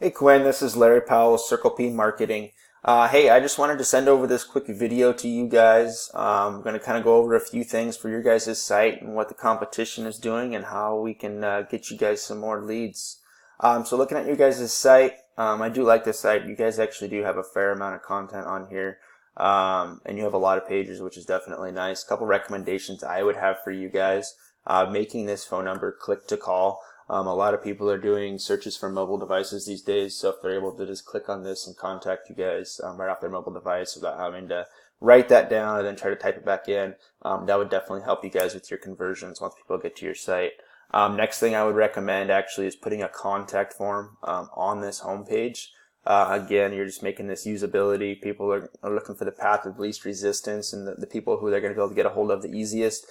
Hey Quinn, this is Larry Powell, Circle P Marketing. Hey, I just wanted to send over this quick video to you guys. I'm going to kind of go over a few things for your guys' site and what the competition is doing and how we can get you guys some more leads. So looking at your guys' site, I do like this site. You guys actually do have a fair amount of content on here. And you have a lot of pages, which is definitely nice. A couple recommendations I would have for you guys. Making this phone number click to call. A lot of people are doing searches for mobile devices these days, so if they're able to just click on this and contact you guys right off their mobile device without having to write that down and then try to type it back in, that would definitely help you guys with your conversions once people get to your site. Next thing I would recommend actually is putting a contact form on this homepage. Again, you're just making this usability. People are looking for the path of least resistance and the people who they're going to be able to get a hold of the easiest.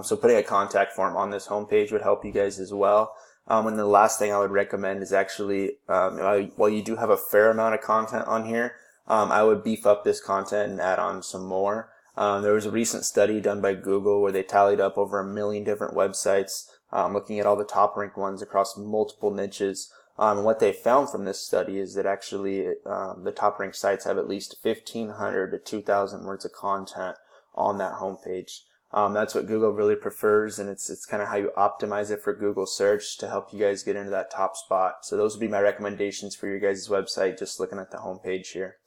So putting a contact form on this homepage would help you guys as well. And the last thing I would recommend is actually, while you do have a fair amount of content on here, I would beef up this content and add on some more. There was a recent study done by Google where they tallied up over 1 million different websites, looking at all the top ranked ones across multiple niches. And what they found from this study is that actually the top ranked sites have at least 1,500 to 2,000 words of content on that homepage. That's what Google really prefers, and it's kind of how you optimize it for Google search to help you guys get into that top spot. So those would be my recommendations for your guys' website, just looking at the homepage here.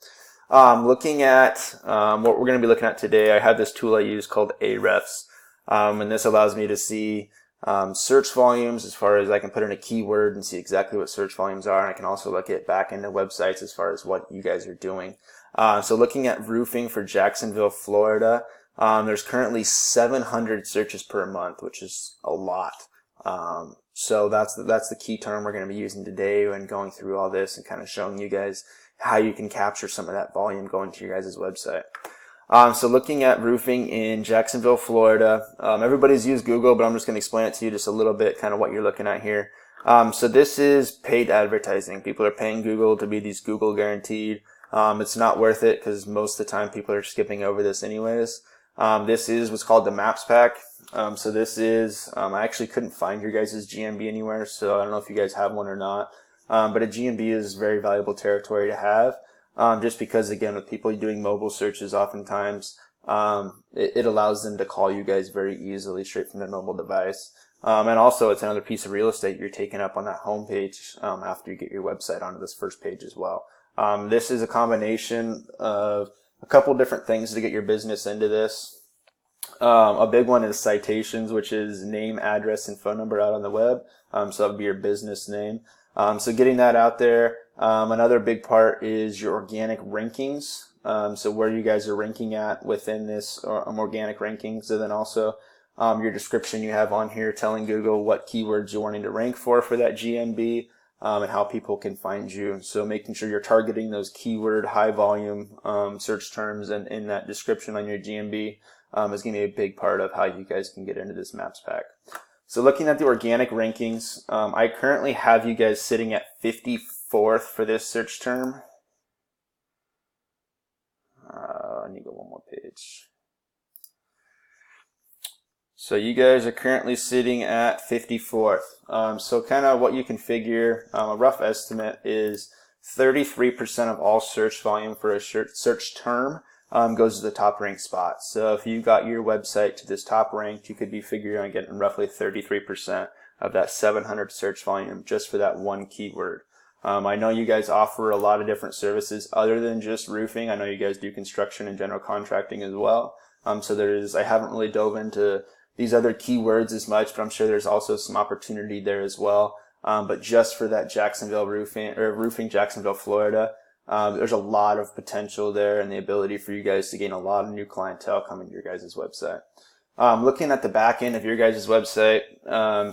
Looking at what we're going to be looking at today, I have this tool I use called Ahrefs, and this allows me to see search volumes as far as I can put in a keyword and see exactly what search volumes are, and I can also look at back into websites as far as what you guys are doing. So looking at roofing for Jacksonville, Florida, there's currently 700 searches per month, which is a lot. So that's the key term we're going to be using today when going through all this and kind of showing you guys how you can capture some of that volume going to your guys' website. So looking at roofing in Jacksonville, Florida, everybody's used Google, but I'm just going to explain it to you just a little bit, kind of what you're looking at here. So this is paid advertising. People are paying Google to be these Google guaranteed. It's not worth it because most of the time people are skipping over this anyways. This is what's called the Maps Pack. So this is, I actually couldn't find your guys' GMB anywhere, so I don't know if you guys have one or not. But a GMB is very valuable territory to have, just because, again, with people doing mobile searches oftentimes, it allows them to call you guys very easily straight from their mobile device. And also it's another piece of real estate you're taking up on that homepage after you get your website onto this first page as well. This is a combination of a couple different things to get your business into this. A big one is citations, which is name, address, and phone number out on the web. So that would be your business name. So getting that out there. Another big part is your organic rankings. So where you guys are ranking at within this organic rankings, and then also your description you have on here telling Google what keywords you're wanting to rank for that GMB. And how people can find you. So making sure you're targeting those keyword high volume search terms and in that description on your GMB is going to be a big part of how you guys can get into this Maps Pack. So looking at the organic rankings, I currently have you guys sitting at 54th for this search term. I need to go one more page. So you guys are currently sitting at 54th. So kind of what you can figure, a rough estimate is 33% of all search volume for a search term goes to the top ranked spot. So if you got your website to this top ranked, you could be figuring on getting roughly 33% of that 700 search volume just for that one keyword. I know you guys offer a lot of different services other than just roofing. I know you guys do construction and general contracting as well. So I haven't really dove into these other keywords as much, but I'm sure there's also some opportunity there as well. But just for that Jacksonville roofing Jacksonville, Florida, there's a lot of potential there and the ability for you guys to gain a lot of new clientele coming to your guys' website. Looking at the back end of your guys' website,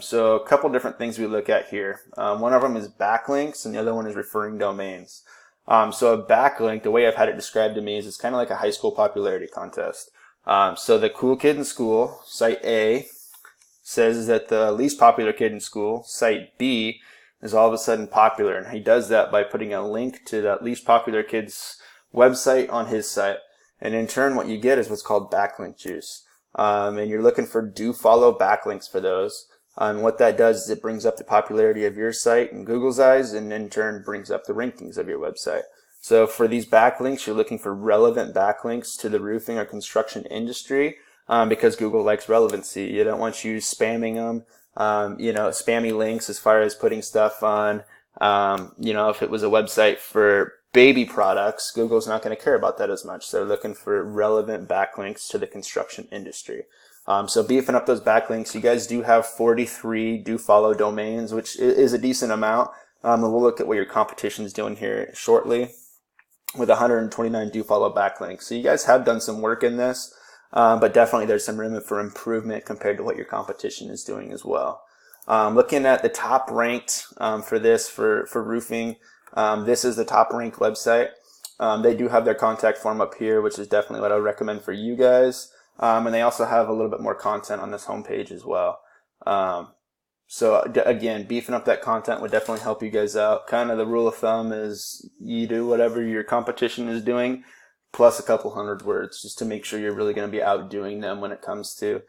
so a couple different things we look at here. One of them is backlinks and the other one is referring domains. So a backlink, the way I've had it described to me is it's kind of like a high school popularity contest. So the cool kid in school, site A, says that the least popular kid in school, site B, is all of a sudden popular. And he does that by putting a link to that least popular kid's website on his site. And in turn, what you get is what's called backlink juice. And you're looking for do follow backlinks for those. And what that does is it brings up the popularity of your site in Google's eyes, and in turn brings up the rankings of your website. So for these backlinks, you're looking for relevant backlinks to the roofing or construction industry, because Google likes relevancy. You don't want you spamming them, spammy links as far as putting stuff on, if it was a website for baby products, Google's not going to care about that as much. So they're looking for relevant backlinks to the construction industry. So beefing up those backlinks, you guys do have 43 do follow domains, which is a decent amount. And we'll look at what your competition is doing here shortly, with 129 do follow backlinks. So you guys have done some work in this, but definitely there's some room for improvement compared to what your competition is doing as well. Looking at the top ranked for this, for roofing, this is the top ranked website. They do have their contact form up here, which is definitely what I would recommend for you guys. And they also have a little bit more content on this homepage as well. So again, beefing up that content would definitely help you guys out. Kind of the rule of thumb is you do whatever your competition is doing, plus a couple hundred words, just to make sure you're really going to be outdoing them when it comes to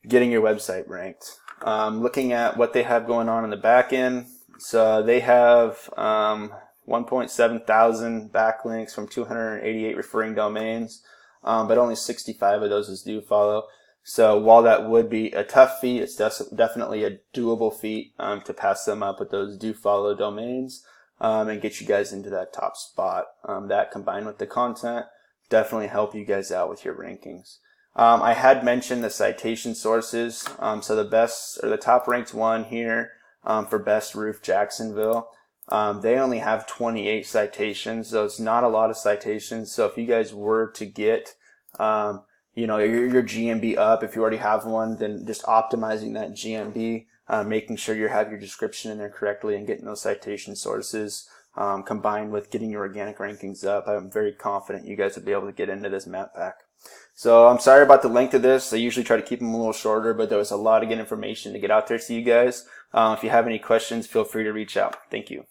getting your website ranked. Looking at what they have going on in the back end, so they have 1.7 thousand backlinks from 288 referring domains, but only 65 of those is do follow. So while that would be a tough feat, it's definitely a doable feat to pass them up with those do follow domains and get you guys into that top spot. That combined with the content definitely help you guys out with your rankings. I had mentioned the citation sources. So the top ranked one here for Best Roof Jacksonville, they only have 28 citations, so it's not a lot of citations. So if you guys were to get your GMB up, if you already have one, then just optimizing that GMB, making sure you have your description in there correctly and getting those citation sources, combined with getting your organic rankings up, I'm very confident you guys will be able to get into this map pack. So I'm sorry about the length of this. I usually try to keep them a little shorter, but there was a lot of good information to get out there to you guys. If you have any questions, feel free to reach out. Thank you.